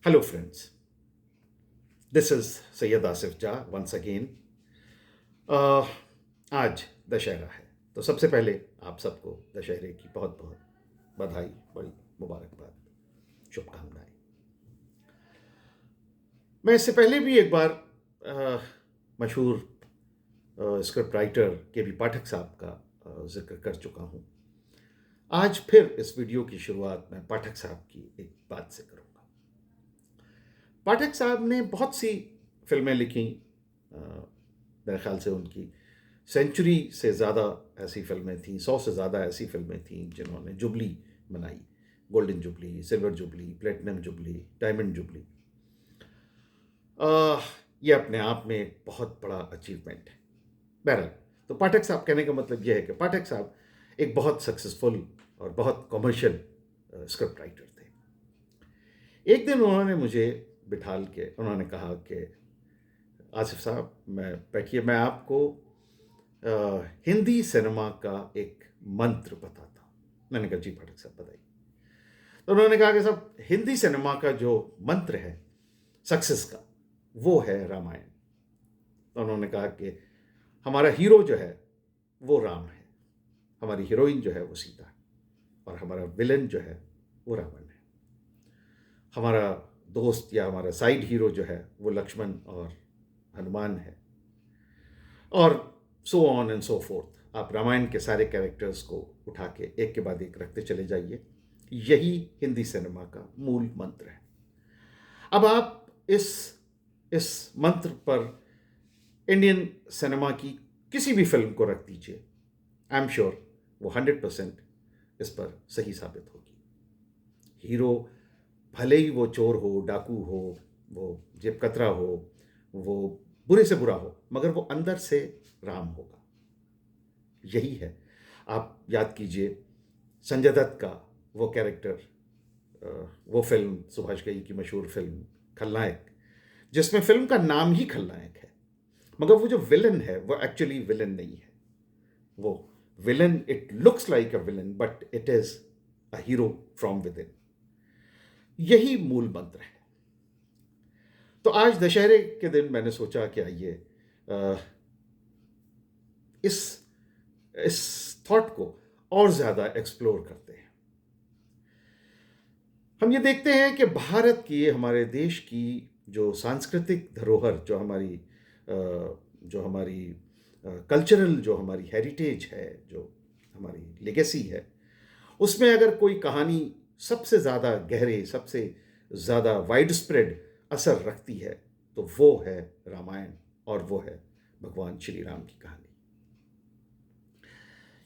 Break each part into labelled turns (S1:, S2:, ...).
S1: Hello, friends. This is Sayyid Asif Jah once again. आज दशहरा है तो सबसे पहले आप सबको दशहरे की बहुत बहुत बधाई, बड़ी मुबारकबाद, शुभकामनाएं। मैं इससे पहले भी एक बार मशहूर स्क्रिप्ट राइटर के बी पाठक साहब का जिक्र कर चुका हूं। आज फिर इस वीडियो की शुरुआत मैं पाठक साहब की एक बात से करूंगा। पाठक साहब ने बहुत सी फिल्में लिखी। मेरे ख्याल से उनकी सेंचुरी से ज़्यादा ऐसी फिल्में थीं, 100 से ज़्यादा ऐसी फिल्में थीं जिन्होंने जुबली बनाई, golden jubilee, silver jubilee, platinum jubilee, diamond jubilee. ये अपने आप में एक बहुत बड़ा अचीवमेंट है। बहरहाल, तो पाठक साहब कहने का मतलब यह है कि पाठक साहब एक बहुत सक्सेसफुल और बहुत कमर्शियल स्क्रिप्ट राइटर थे। एक दिन उन्होंने मुझे बिठाल के उन्होंने कहा कि आसिफ साहब, मैं बैठिए, मैं आपको हिंदी सिनेमा का एक मंत्र बताता हूँ। मैंने कहा जी पाठक साहब बताइए। तो उन्होंने कहा कि साहब, हिंदी सिनेमा का जो मंत्र है सक्सेस का, वो है रामायण। तो उन्होंने कहा कि हमारा हीरो जो है वो राम है, हमारी हीरोइन जो है वो सीता है, और हमारा विलन जो है वो रावण है। हमारा दोस्त या हमारा साइड हीरो जो है वो लक्ष्मण और हनुमान है, और so on and so fourth. आप रामायण के सारे कैरेक्टर्स को उठा के एक के बाद एक रखते चले जाइए। यही हिंदी सिनेमा का मूल मंत्र है। अब आप इस मंत्र पर इंडियन सिनेमा की किसी भी फिल्म को रख दीजिए, आई एम श्योर वो 100% इस पर सही साबित होगी। हीरो भले ही वो चोर हो, डाकू हो, वो जेब कतरा हो, वो बुरे से बुरा हो, मगर वो अंदर से राम होगा। यही है। आप याद कीजिए संजय दत्त का वो कैरेक्टर, वो फिल्म सुभाष घई की मशहूर फिल्म खलनायक, जिसमें फिल्म का नाम ही खलनायक है, मगर वो जो विलन है वो एक्चुअली विलन नहीं है। वो villain, it looks like a villain but it is a hero from with in. यही मूल मंत्र है। तो आज दशहरे के दिन मैंने सोचा कि आइए इस इस थॉट को और ज्यादा एक्सप्लोर करते हैं। हम ये देखते हैं कि भारत की, हमारे देश की जो सांस्कृतिक धरोहर, जो हमारी कल्चरल, जो हमारी हेरिटेज है, जो हमारी लेगेसी है, उसमें अगर कोई कहानी सबसे ज़्यादा गहरे, सबसे ज़्यादा वाइड स्प्रेड असर रखती है तो वो है रामायण, और वो है भगवान श्री राम की कहानी।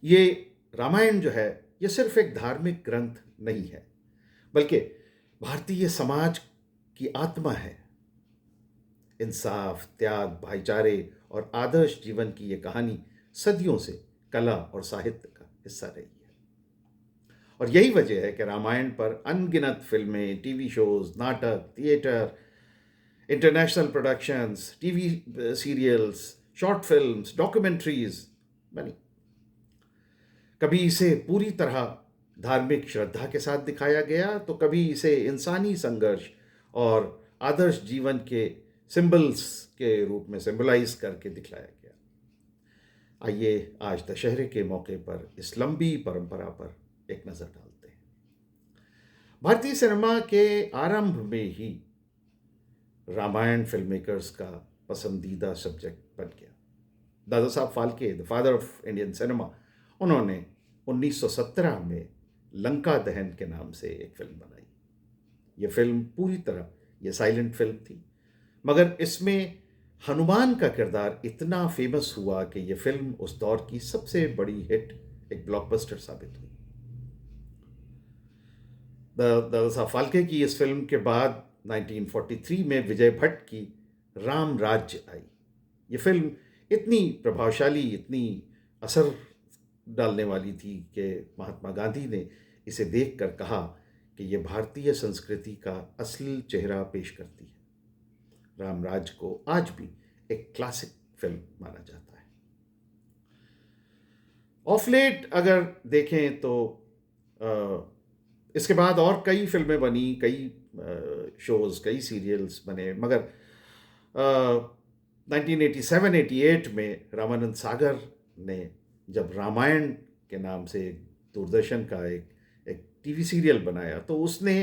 S1: ये रामायण जो है ये सिर्फ एक धार्मिक ग्रंथ नहीं है, बल्कि भारतीय समाज की आत्मा है। इंसाफ, त्याग, भाईचारे और आदर्श जीवन की ये कहानी सदियों से कला और साहित्य का हिस्सा रही है। और यही वजह है कि रामायण पर अनगिनत फिल्में, टीवी शोज, नाटक, theatre, international productions, TV serials, short films, documentaries बनी। कभी इसे पूरी तरह धार्मिक श्रद्धा के साथ दिखाया गया, तो कभी इसे इंसानी संघर्ष और आदर्श जीवन के सिंबल्स के रूप में सिंबलाइज करके दिखलाया गया। आइए आज दशहरे के मौके पर इस लंबी परंपरा पर एक नज़र डालते हैं। भारतीय सिनेमा के आरंभ में ही रामायण फिल्म मेकर्स का पसंदीदा सब्जेक्ट बन गया। Dada Saheb Phalke, the father of Indian cinema, उन्होंने 1917 में लंका दहन के नाम से एक फिल्म बनाई। ये फिल्म पूरी तरह ये साइलेंट फिल्म थी, मगर इसमें हनुमान का किरदार इतना फेमस हुआ कि यह फिल्म उस दौर की सबसे बड़ी हिट, एक ब्लॉकबस्टर साबित हुई। दादा साहब फाल्के की इस फिल्म के बाद 1943 में विजय भट्ट की राम राज्य आई। ये फिल्म इतनी प्रभावशाली, इतनी असर डालने वाली थी कि महात्मा गांधी ने इसे देखकर कहा कि ये भारतीय संस्कृति का असली चेहरा पेश करती है। रामराज को आज भी एक क्लासिक फिल्म माना जाता है। ऑफ लेट अगर देखें तो इसके बाद और कई फिल्में बनी, कई शोज़, कई सीरियल्स बने, मगर 1987-88 में रामानंद सागर ने जब रामायण के नाम से दूरदर्शन का एक टीवी सीरियल बनाया, तो उसने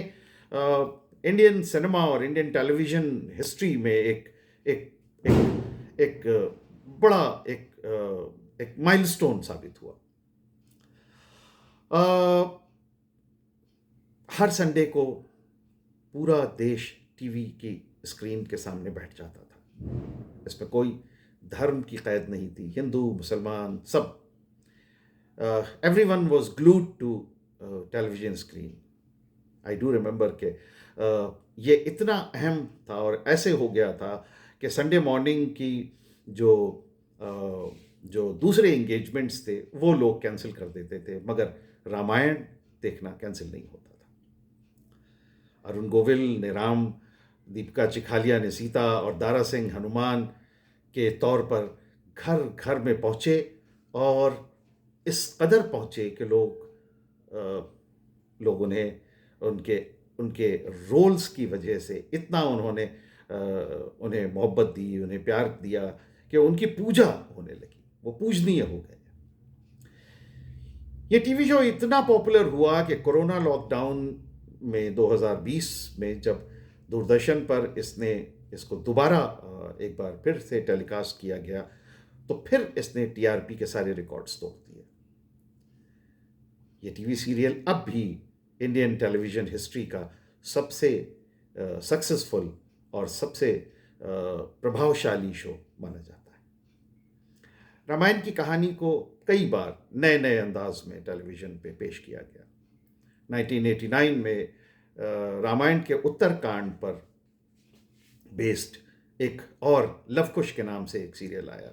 S1: इंडियन सिनेमा और इंडियन टेलीविज़न हिस्ट्री में एक एक एक एक बड़ा एक माइलस्टोन साबित हुआ। हर संडे को पूरा देश टीवी की स्क्रीन के सामने बैठ जाता था। इसमें कोई धर्म की कैद नहीं थी, हिंदू मुसलमान सब, everyone was glued to television screen. I do remember कि ये इतना अहम था और ऐसे हो गया था कि संडे मॉर्निंग की जो दूसरे इंगेजमेंट्स थे वो लोग कैंसिल कर देते थे, मगर रामायण देखना कैंसिल नहीं होता था। अरुण गोविल ने राम, दीपिका चिखालिया ने सीता और दारा सिंह हनुमान के तौर पर घर घर में पहुँचे, और इस कदर पहुँचे कि लोग उनके रोल्स की वजह से इतना उन्हें मोहब्बत दी, उन्हें प्यार दिया कि उनकी पूजा होने लगी, वो पूजनीय हो गए। ये टीवी शो इतना पॉपुलर हुआ कि कोरोना लॉकडाउन में 2020 में जब दूरदर्शन पर इसको दोबारा एक बार फिर से टेलीकास्ट किया गया, तो फिर इसने टीआरपी के सारे रिकॉर्ड्स तोड़ दिए। ये टीवी सीरियल अब भी इंडियन टेलीविज़न हिस्ट्री का सबसे सक्सेसफुल और सबसे प्रभावशाली शो माना जाता है। रामायण की कहानी को कई बार नए नए अंदाज में टेलीविज़न पे पेश किया गया। 1989 में रामायण के उत्तरकांड पर बेस्ड एक और लवकुश के नाम से एक सीरियल आया।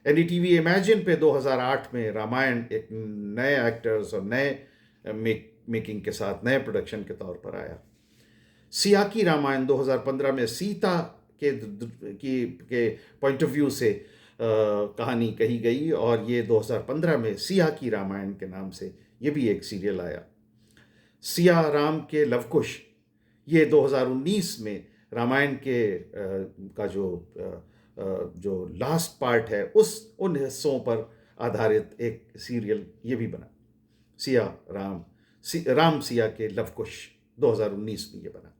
S1: एनडीटीवी इमेजिन पे 2008 में रामायण एक नए एक्टर्स और नए मेकिंग के साथ नए प्रोडक्शन के तौर पर आया। सिया की रामायण 2015 में सीता के पॉइंट ऑफ व्यू से कहानी कही गई, और ये 2015 में सिया की रामायण के नाम से ये भी एक सीरियल आया। सिया राम के लवकुश, ये 2019 में रामायण का जो लास्ट पार्ट है उन हिस्सों पर आधारित एक सीरियल ये भी बना। राम सिया के लवकुश 2019 में ये बना।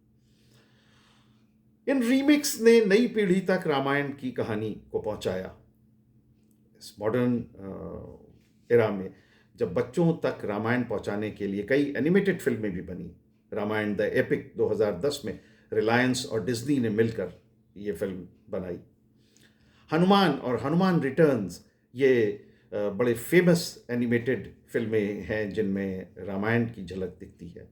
S1: इन रीमेक्स ने नई पीढ़ी तक रामायण की कहानी को पहुंचाया। इस मॉडर्न एरा में जब बच्चों तक रामायण पहुंचाने के लिए कई एनिमेटेड फिल्में भी बनी। रामायण द एपिक 2010 में रिलायंस और डिज्नी ने मिलकर ये फिल्म बनाई। हनुमान और हनुमान रिटर्न्स ये बड़े फेमस एनिमेटेड फिल्में हैं जिनमें रामायण की झलक दिखती है।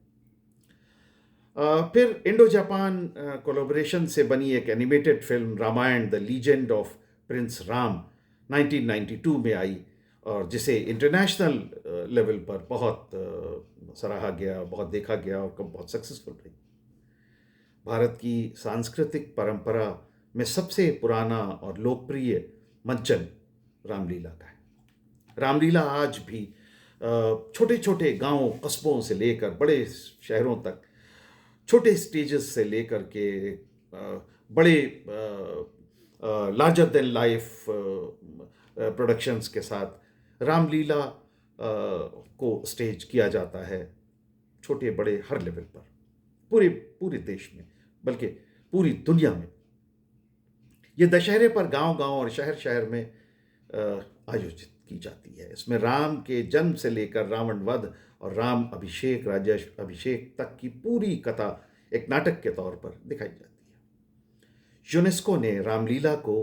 S1: फिर इंडो जापान कोलैबोरेशन से बनी एक animated film Ramayana the legend of prince Ram 1992 में आई, और जिसे इंटरनेशनल लेवल पर बहुत सराहा गया, बहुत देखा गया और बहुत सक्सेसफुल रही। भारत की सांस्कृतिक परंपरा में सबसे पुराना और लोकप्रिय मंचन रामलीला का है। रामलीला आज भी छोटे छोटे गांवों, कस्बों से लेकर बड़े शहरों तक, छोटे स्टेजेस से लेकर के बड़े लार्जर देन लाइफ प्रोडक्शंस के साथ रामलीला को स्टेज किया जाता है, छोटे बड़े हर लेवल पर, पूरे देश में, बल्कि पूरी दुनिया में। ये दशहरे पर गांव-गांव और शहर-शहर में आयोजित की जाती है। इसमें राम के जन्म से लेकर रावण वध और राम अभिषेक, राज्य अभिषेक तक की पूरी कथा एक नाटक के तौर पर दिखाई जाती है। यूनेस्को ने रामलीला को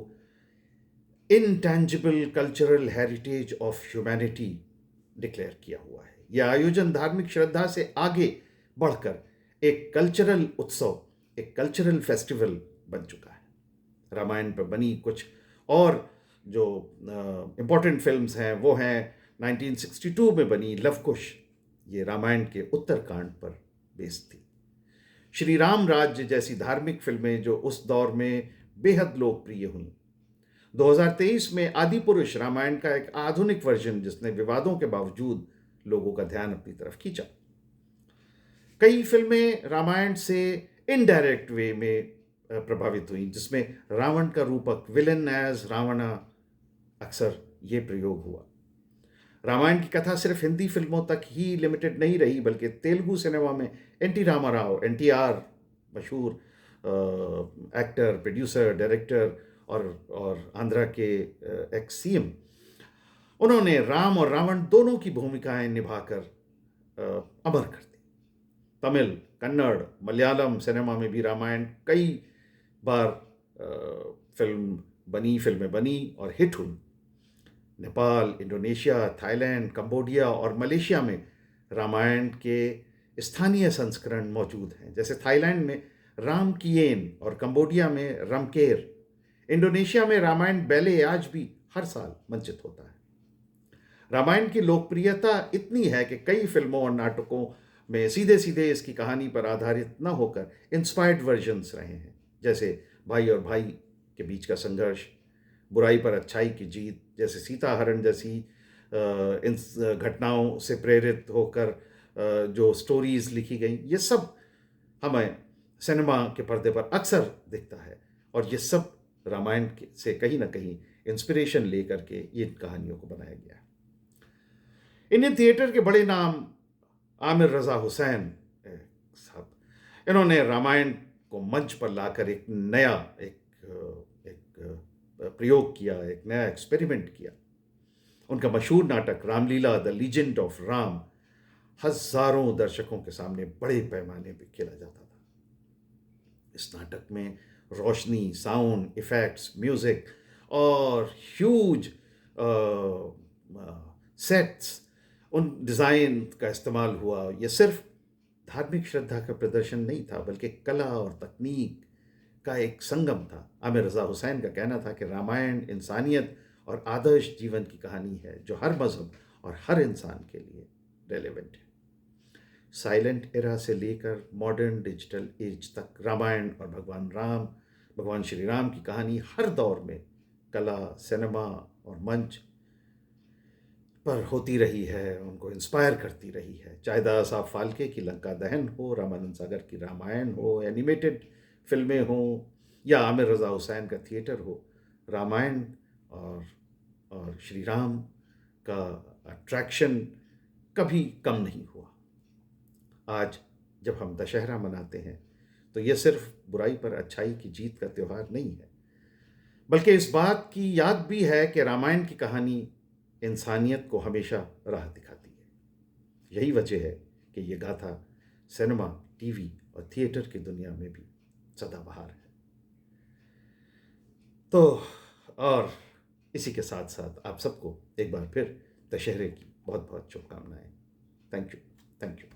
S1: intangible cultural heritage of humanity declare किया हुआ है। यह आयोजन धार्मिक श्रद्धा से आगे बढ़कर एक कल्चरल उत्सव, एक कल्चरल फेस्टिवल बन चुका है। रामायण पर बनी कुछ और जो इम्पोर्टेंट फिल्म्स हैं वो हैं 1962 में बनी लवकुश, ये रामायण के उत्तरकांड पर बेस्ड थी। श्री राम राज्य जैसी धार्मिक फिल्में जो उस दौर में बेहद लोकप्रिय हुईं। 2023 में आदि पुरुष रामायण का एक आधुनिक वर्जन जिसने विवादों के बावजूद लोगों का ध्यान अपनी तरफ खींचा। कई फिल्में रामायण से इनडायरेक्ट वे में प्रभावित हुई, जिसमें रावण का रूपक विलन एज रावणा अक्सर ये प्रयोग हुआ। रामायण की कथा सिर्फ हिंदी फिल्मों तक ही लिमिटेड नहीं रही, बल्कि तेलुगु सिनेमा में एनटी रामाराव, एनटीआर, मशहूर एक्टर, प्रोड्यूसर, डायरेक्टर और आंध्रा के एक्स सीएम, उन्होंने राम और रावण दोनों की भूमिकाएं निभाकर अमर कर दी। तमिल, कन्नड़, मलयालम सिनेमा में भी रामायण कई बार फिल्में बनी और हिट हुई। नेपाल, इंडोनेशिया, थाईलैंड, कंबोडिया और मलेशिया में रामायण के स्थानीय संस्करण मौजूद हैं, जैसे थाईलैंड में राम किएन और कंबोडिया में रमकेर। इंडोनेशिया में रामायण बैले आज भी हर साल मंचित होता है। रामायण की लोकप्रियता इतनी है कि कई फिल्मों और नाटकों में सीधे सीधे इसकी कहानी पर आधारित न होकर इंस्पायर्ड वर्जन्स रहे हैं, जैसे भाई और भाई के बीच का संघर्ष, बुराई पर अच्छाई की जीत, जैसे सीताहरण जैसी इन घटनाओं से प्रेरित होकर जो स्टोरीज लिखी गई, ये सब हमें सिनेमा के पर्दे पर अक्सर दिखता है, और ये सब रामायण से कहीं ना कहीं इंस्पिरेशन लेकर के इन कहानियों को बनाया गया है। इंडियन थिएटर के बड़े नाम आमिर रज़ा हुसैन साहब, इन्होंने रामायण को मंच पर लाकर एक नया प्रयोग किया, एक नया एक्सपेरिमेंट किया। उनका मशहूर नाटक Ramlila the legend of Ram हजारों दर्शकों के सामने बड़े पैमाने पर खेला जाता था। इस नाटक में रोशनी, साउंड इफेक्ट्स, म्यूजिक और ह्यूज सेट्स, उन डिज़ाइन का इस्तेमाल हुआ। यह सिर्फ धार्मिक श्रद्धा का प्रदर्शन नहीं था, बल्कि कला और तकनीक का एक संगम था। आमिर रज़ा हुसैन का कहना था कि रामायण इंसानियत और आदर्श जीवन की कहानी है, जो हर मजहब और हर इंसान के लिए रेलेवेंट है। साइलेंट एरा से लेकर मॉडर्न डिजिटल एज तक रामायण और भगवान श्री राम की कहानी हर दौर में कला, सिनेमा और मंच पर होती रही है, उनको इंस्पायर करती रही है। चाहे दादा साहब फाल्के की लंका दहन हो, रामानंद सागर की रामायण हो, एनिमेटेड फिल्में हो, या आमिर रज़ा हुसैन का थिएटर हो, रामायण और श्री राम का अट्रैक्शन कभी कम नहीं हुआ। आज जब हम दशहरा मनाते हैं तो ये सिर्फ बुराई पर अच्छाई की जीत का त्यौहार नहीं है, बल्कि इस बात की याद भी है कि रामायण की कहानी इंसानियत को हमेशा राह दिखाती है। यही वजह है कि ये गाथा सिनेमा, टीवी और थिएटर की दुनिया में भी सदाबहार है। तो और इसी के साथ साथ आप सबको एक बार फिर दशहरे की बहुत बहुत शुभकामनाएं। Thank you.